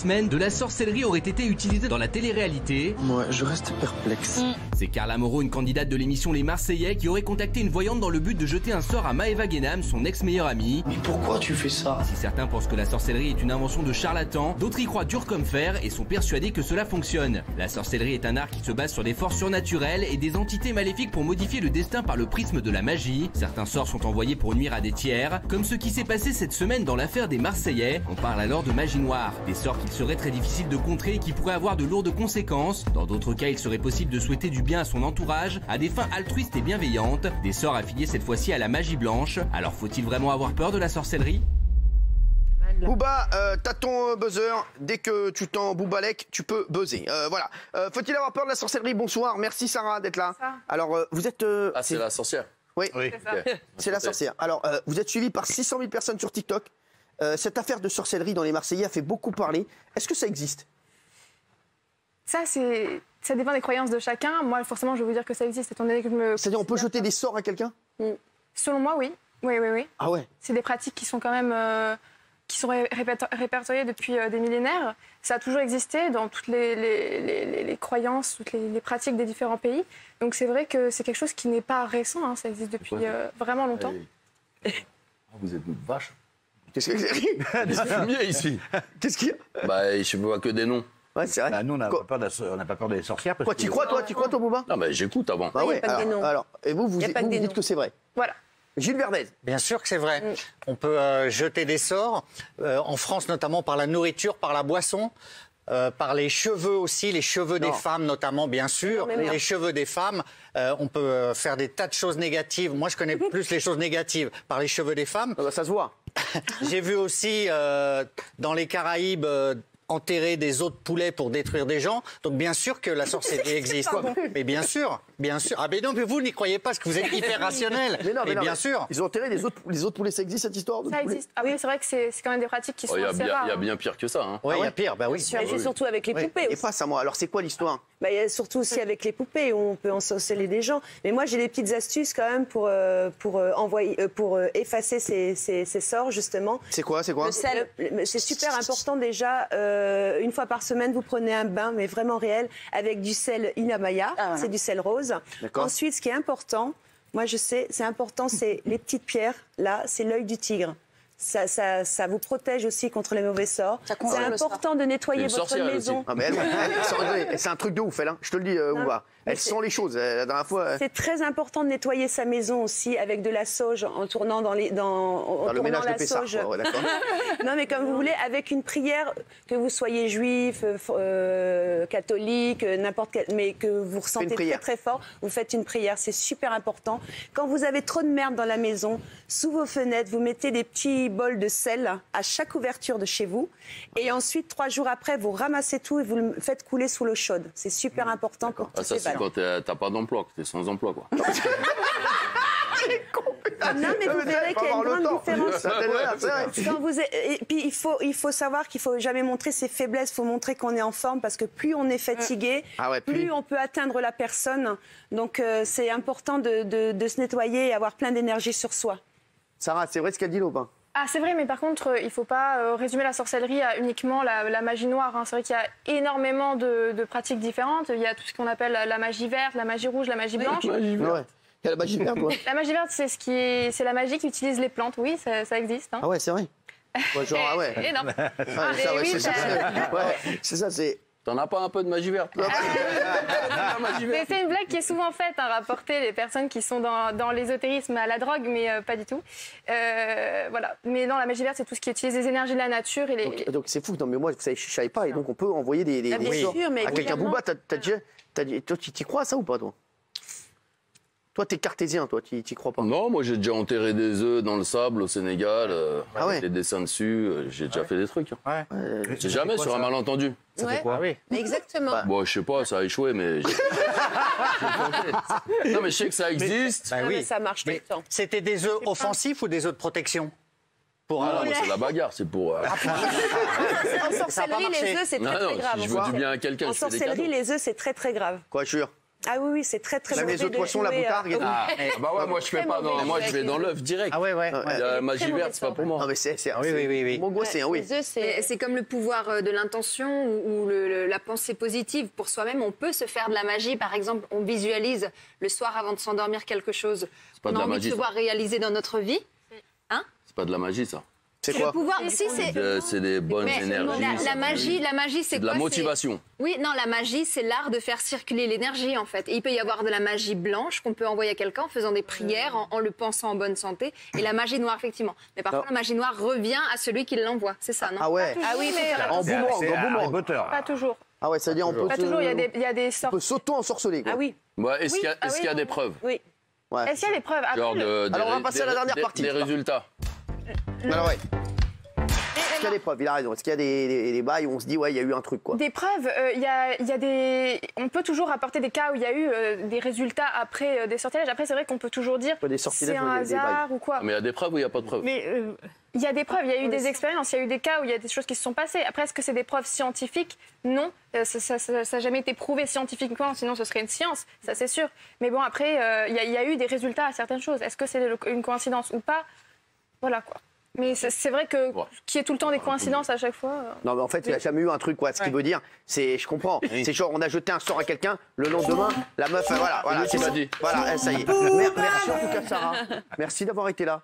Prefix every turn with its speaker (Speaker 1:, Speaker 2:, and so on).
Speaker 1: Semaine de la sorcellerie aurait été utilisée dans la télé-réalité.
Speaker 2: Moi, je reste perplexe.
Speaker 1: C'est Carla Moreau, une candidate de l'émission Les Marseillais, qui aurait contacté une voyante dans le but de jeter un sort à Maëva Guénam, son ex-meilleure amie.
Speaker 2: Mais pourquoi tu fais ça?
Speaker 1: Si certains pensent que la sorcellerie est une invention de charlatans, d'autres y croient dur comme fer et sont persuadés que cela fonctionne. La sorcellerie est un art qui se base sur des forces surnaturelles et des entités maléfiques pour modifier le destin par le prisme de la magie. Certains sorts sont envoyés pour nuire à des tiers, comme ce qui s'est passé cette semaine dans l'affaire des Marseillais. On parle alors de magie noire, des sorts qu'il serait très difficile de contrer et qui pourraient avoir de lourdes conséquences. Dans d'autres cas, il serait possible de souhaiter du bien à son entourage, à des fins altruistes et bienveillantes. Des sorts affiliés cette fois-ci à la magie blanche. Alors faut-il vraiment avoir peur de la sorcellerie?
Speaker 2: Booba, t'as ton buzzer. Dès que tu t'en boubalek, tu peux buzzer. Voilà. Faut-il avoir peur de la sorcellerie? Bonsoir. Merci Sarah d'être là. Alors, vous êtes...
Speaker 3: Ah, c'est la sorcière?
Speaker 2: Oui,
Speaker 3: Okay.
Speaker 2: C'est la sorcière. Alors, vous êtes suivi par 600 000 personnes sur TikTok. Cette affaire de sorcellerie dans les Marseillais a fait beaucoup parler. Est-ce que ça existe?
Speaker 4: Ça dépend des croyances de chacun. Moi, forcément, je vais vous dire que ça existe, étant donné que je me...
Speaker 2: C'est-à-dire, on peut jeter des sorts à quelqu'un?
Speaker 4: Selon moi, oui. Oui.
Speaker 2: Ah ouais?
Speaker 4: C'est des pratiques qui sont quand même... qui sont répertoriées depuis des millénaires. Ça a toujours existé dans toutes les croyances, toutes les pratiques des différents pays. Donc c'est vrai que c'est quelque chose qui n'est pas récent, hein. Ça existe depuis vraiment longtemps.
Speaker 3: Vous êtes une vache.
Speaker 2: Qu'est-ce que c'est?
Speaker 3: Des fumiers ici.
Speaker 2: Qu'est-ce qu'il y a?
Speaker 3: Bah, je vois que des noms.
Speaker 2: Ouais, c'est vrai.
Speaker 5: Bah, nous, on n'a pas peur des sorcières. Parce
Speaker 2: Quoi, t'y crois, toi? T'y crois, toi, Booba?
Speaker 3: Non, mais j'écoute avant.
Speaker 2: Bah ouais, alors, et vous dites que c'est vrai?
Speaker 4: Voilà.
Speaker 2: Gilles Verdez.
Speaker 5: Bien sûr que c'est vrai. On peut jeter des sorts, en France notamment par la nourriture, par la boisson, par les cheveux aussi, les cheveux des femmes notamment, bien sûr. Les cheveux des femmes, on peut faire des tas de choses négatives. Moi, je connais plus les choses négatives par les cheveux des femmes.
Speaker 2: Ça se voit.
Speaker 5: J'ai vu aussi dans les Caraïbes... enterrer des os de poulet pour détruire des gens. Donc bien sûr que la sorcellerie existe. Mais bien sûr. Ah mais non, mais vous n'y croyez pas parce que vous êtes hyper rationnel. Mais bien sûr.
Speaker 2: Ils ont enterré les os de poulet, ça existe cette histoire?
Speaker 4: Ça existe. Ah oui, c'est vrai que c'est quand même des pratiques qui sont assez rares.
Speaker 3: Il y a bien pire que ça. Hein.
Speaker 5: Oui, il y a pire, bah oui.
Speaker 6: Et c'est surtout avec les poupées.
Speaker 2: Et pas ça, moi. Alors c'est quoi l'histoire?
Speaker 6: Bah, il y a surtout aussi avec les poupées où on peut ensorceler des gens. Mais moi, j'ai des petites astuces quand même pour effacer ces sorts, justement.
Speaker 2: C'est quoi?
Speaker 6: Le sel, c'est super important déjà. Une fois par semaine, vous prenez un bain, mais vraiment réel, avec du sel Inamaya. C'est du sel rose. Ensuite, ce qui est important, moi je sais, c'est important, c'est les petites pierres. Là, c'est l'œil du tigre. Ça vous protège aussi contre les mauvais sorts. C'est important de nettoyer votre maison.
Speaker 2: Ah, mais c'est un truc de ouf, elle. Hein. Je te le dis, Ouba. Elle sent les choses. La dernière fois.
Speaker 6: C'est très important de nettoyer sa maison aussi avec de la sauge en tournant dans
Speaker 2: le ménage de Pessard. Ouais,
Speaker 6: non, mais comme vous voulez, avec une prière, que vous soyez juif, catholique, n'importe quel, mais que vous ressentez très très fort, vous faites une prière. C'est super important. Quand vous avez trop de merde dans la maison, sous vos fenêtres, vous mettez des petits bols de sel à chaque ouverture de chez vous. Et ensuite, 3 jours après, vous ramassez tout et vous le faites couler sous l'eau chaude. C'est super important pour toutes ces
Speaker 3: c'est quand t'as pas d'emploi, que t'es sans emploi, quoi.
Speaker 6: Non, mais vous verrez qu'il y a une grande différence. Et puis, il faut savoir qu'il ne faut jamais montrer ses faiblesses. Il faut montrer qu'on est en forme parce que plus on est fatigué, plus on peut atteindre la personne. Donc, c'est important de se nettoyer et avoir plein d'énergie sur soi.
Speaker 2: Sarah, c'est vrai ce qu'elle dit là ou pas?
Speaker 4: Ah, c'est vrai, mais par contre, il ne faut pas résumer la sorcellerie à uniquement la magie noire. Hein. C'est vrai qu'il y a énormément de pratiques différentes. Il y a tout ce qu'on appelle la magie verte, la magie rouge, la magie blanche.
Speaker 2: Il y a la magie verte, ouais.
Speaker 4: La magie verte, c'est la magie qui utilise les plantes. Oui, ça existe. Hein.
Speaker 2: Ah ouais, c'est vrai. Ouais, genre, ah ouais.
Speaker 4: Énorme.
Speaker 2: C'est ça, c'est...
Speaker 3: T'en as pas un peu de magie verte?
Speaker 4: C'est une blague qui est souvent faite, hein, rapporter les personnes qui sont dans l'ésotérisme à la drogue, mais pas du tout. Voilà. Mais non, la magie verte, c'est tout ce qui utilise les énergies de la nature. Et
Speaker 2: donc c'est fou. Non, mais moi, je ne savais pas. Et donc, on peut envoyer des sorts à quelqu'un. Booba, toi, tu crois à ça ou pas, toi? Toi, t'es cartésien, toi, tu crois pas?
Speaker 3: Non, moi j'ai déjà enterré des œufs dans le sable au Sénégal, avec des dessins dessus, j'ai déjà fait des trucs. C'est jamais sur un malentendu.
Speaker 5: Ça fait quoi?
Speaker 6: Exactement.
Speaker 3: Bon, je sais pas, ça a échoué, mais... Non, mais je sais que ça existe.
Speaker 6: Mais ça marche tout le temps.
Speaker 5: C'était des œufs offensifs ou des œufs de protection?
Speaker 3: Non, c'est la bagarre, c'est pour...
Speaker 6: En sorcellerie, les œufs, c'est très très grave.
Speaker 3: Si je veux du bien à quelqu'un,
Speaker 6: En
Speaker 3: je fais des
Speaker 6: sorcellerie,
Speaker 3: cadeaux.
Speaker 6: les œufs, c'est très très grave.
Speaker 2: Quoi, jure?
Speaker 6: Ah oui, c'est très très
Speaker 2: Même les autres poissons, la boutargue.
Speaker 3: Bah ouais, moi je fais pas dans... Moi je vais dans l'œuf direct.
Speaker 5: Ah ouais.
Speaker 3: La magie verte, c'est pas pour moi.
Speaker 2: Non, mais c'est
Speaker 5: oui.
Speaker 2: m'angoisser, oui.
Speaker 7: C'est comme le pouvoir de l'intention ou la pensée positive. Pour soi-même, on peut se faire de la magie. Par exemple, on visualise le soir avant de s'endormir quelque chose qu'on a envie de se voir réaliser dans notre vie.
Speaker 3: C'est pas de la magie, ça.
Speaker 2: C'est quoi?
Speaker 7: Le pouvoir, si,
Speaker 3: c'est des bonnes énergies.
Speaker 7: La magie, c'est
Speaker 3: de
Speaker 7: quoi?
Speaker 3: la motivation.
Speaker 7: Oui, non, la magie, c'est l'art de faire circuler l'énergie, en fait. Et il peut y avoir de la magie blanche qu'on peut envoyer à quelqu'un en faisant des prières, en le pensant en bonne santé, et la magie noire, effectivement. Mais parfois, la magie noire revient à celui qui l'envoie. C'est ça, non?
Speaker 2: Ah ouais.
Speaker 4: Ah oui, mais
Speaker 2: En boomerang.
Speaker 4: pas toujours.
Speaker 2: Ah ouais, c'est-à-dire on peut...
Speaker 4: Pas toujours, il y a des sortes.
Speaker 2: On peut s'auto-ensorceler, quoi.
Speaker 6: Ah oui.
Speaker 3: Ouais, est-ce qu'il y a des preuves?
Speaker 6: Oui.
Speaker 2: Ouais.
Speaker 4: Est-ce qu'il y a des preuves? Après,
Speaker 3: Genre
Speaker 2: Alors, on va passer à la dernière partie.
Speaker 3: Des résultats.
Speaker 2: Alors, ouais. Est-ce qu'il y a des preuves? Il a raison. Est-ce qu'il y a des bails où on se dit, ouais, il y a eu un truc, quoi?
Speaker 4: Des preuves, il y a des... On peut toujours apporter des cas où il y a eu des résultats après des sortilèges. Après, c'est vrai qu'on peut toujours dire
Speaker 2: Des
Speaker 4: c'est
Speaker 2: sortilèges,
Speaker 4: un
Speaker 2: il y a des
Speaker 4: hasard ou quoi.
Speaker 3: Mais il y a des preuves ou il n'y a pas de preuves?
Speaker 4: Mais il y a des preuves, il y a eu des expériences, il y a eu des cas où il y a des choses qui se sont passées. Après, est-ce que c'est des preuves scientifiques? Non, ça n'a jamais été prouvé scientifiquement, sinon ce serait une science, ça c'est sûr. Mais bon, après, il y a eu des résultats à certaines choses. Est-ce que c'est une coïncidence ou pas? Voilà, quoi. Mais c'est vrai que qu'il y ait tout le temps des coïncidences à chaque fois.
Speaker 2: Non, mais en fait, il n'y a jamais eu un truc, quoi. Ce qu'il veut dire, c'est, je comprends. C'est genre, on a jeté un sort à quelqu'un, le lendemain, la meuf, voilà, c'est ça. Voilà, ça y est. Merci en tout cas, Sarah. Merci d'avoir été là.